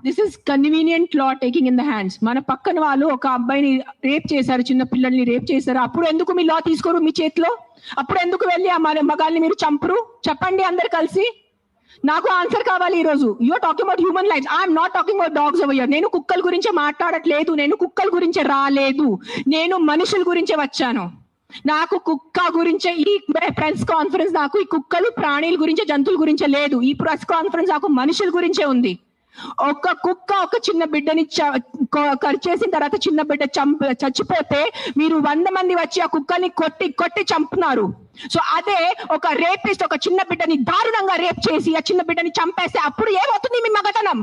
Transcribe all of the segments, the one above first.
This is convenient law taking in the hands. మన పక్కన వాళ్ళు ఒక అబ్బాయిని రేప్ చేశారు, చిన్న పిల్లల్ని రేప్ చేశారు, అప్పుడు ఎందుకు మీ లా తీసుకోరు మీ చేతిలో? అప్పుడు ఎందుకు వెళ్ళి ఆ మగాల్ని మీరు చంపరు? చెప్పండి అందరు కలిసి. నాకు ఆన్సర్ కావాలి ఈ రోజు. You're talking about human lifes. I'm not talking about dogs over here. నేను కుక్కల గురించి మాట్లాడట్లేదు, నేను కుక్కల గురించి రాలేదు, నేను మనుషుల గురించే వచ్చాను. నాకు కుక్క గురించే ఈ ప్రెస్ కాన్ఫరెన్స్, నాకు ఈ కుక్కలు ప్రాణుల గురించే, జంతువుల గురించే లేదు. ఈ ప్రెస్ కాన్ఫరెన్స్ నాకు మనుషుల గురించే ఉంది. ఒక కుక్క ఒక చిన్న బిడ్డని చేసిన తర్వాత చిన్న బిడ్డ చచ్చిపోతే మీరు 100 మంది వచ్చి ఆ కుక్కని కొట్టి చంపుతున్నారు. సో అదే ఒక రేపిస్ట్ ఒక చిన్న బిడ్డని దారుణంగా రేప్ చేసి ఆ చిన్న బిడ్డని చంపేస్తే అప్పుడు ఏమవుతుంది మీ మగతనం?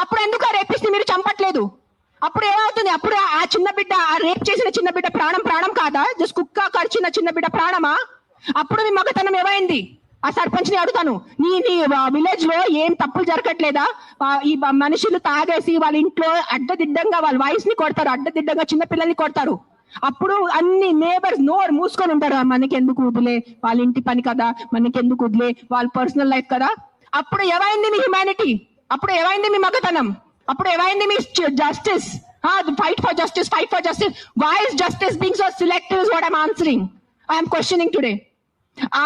అప్పుడు ఎందుకు ఆ రేపిస్ట్ మీరు చంపట్లేదు? అప్పుడు ఏమవుతుంది? అప్పుడు ఆ చిన్న బిడ్డ, ఆ రేప్ చేసిన చిన్న బిడ్డ ప్రాణం కాదా? జస్ట్ కుక్క కరిచిన చిన్న బిడ్డ ప్రాణమా? అప్పుడు మీ మగతనం ఏమైంది? ఆ సర్పంచ్ ని అడుగుతాను, నీ విలేజ్ లో ఏం తప్పులు జరగట్లేదా? ఈ మనుషులు తాగేసి వాళ్ళ ఇంట్లో అడ్డదిడ్డంగా వాళ్ళ వైఫ్ ని కొడతారు, అడ్డదిడ్డంగా చిన్న పిల్లల్ని కొడతారు. అప్పుడు అన్ని నేబర్స్ నోరు మూసుకొని ఉంటారు, మనకెందుకు వదిలే, వాళ్ళ ఇంటి పని కదా, మనకెందుకు వదిలే, వాళ్ళ పర్సనల్ లైఫ్ కదా. అప్పుడు ఏమైంది మీ హ్యుమానిటీ? అప్పుడు ఏమైంది మీ మగతనం? అప్పుడు ఏమైంది మీ justice? Fight for justice, fight for justice. Why is justice being so selective is what I'm answering. I'm questioning today.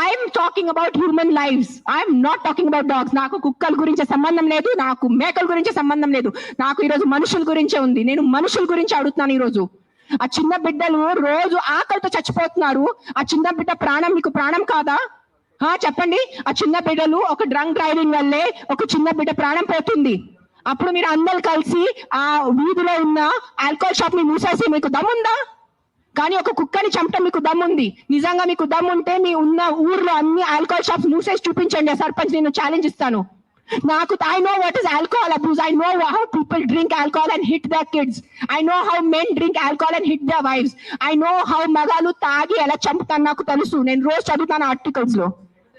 I'm talking about human lives. I'm not talking about dogs. నాకు కుక్కల గురించి సంబంధం లేదు, నాకు మేకల గురించి సంబంధం లేదు, నాకు ఈరోజు మనుషుల గురించే ఉంది. నేను మనుషుల గురించి అడుగుతున్నాను ఈరోజు. ఆ చిన్న బిడ్డలు రోజు ఆకలితో చచ్చిపోతున్నారు. ఆ చిన్న బిడ్డ ప్రాణం మీకు ప్రాణం కాదా? చెప్పండి. ఆ చిన్న బిడ్డలు ఒక డ్రంక్ డ్రైవింగ్ వల్లే ఒక చిన్న బిడ్డ ప్రాణం పోతుంది. అప్పుడు మీరు అందరు కలిసి ఆ వీధిలో ఉన్న ఆల్కహాల్ షాప్ ని మూసేసి మీకు దమ్ముందా? కానీ ఒక కుక్కని చంపటం మీకు దమ్ముంది. నిజంగా మీకు దమ్ముంటే మీ ఉన్న ఊర్లో అన్ని ఆల్కహాల్ షాప్స్ మూసేసి చూపించండి. సర్పంచ్ నేను ఛాలెంజ్ ఇస్తాను. నాకు I know what is alcohol abuse. I know how people drink alcohol and hit their kids. I know how men drink alcohol and hit their wives. I know how మగాలు తాగి ఎలా చంపుతాను నాకు తెలుసు. నేను రోజు చదువుతాను ఆర్టికల్స్ లో.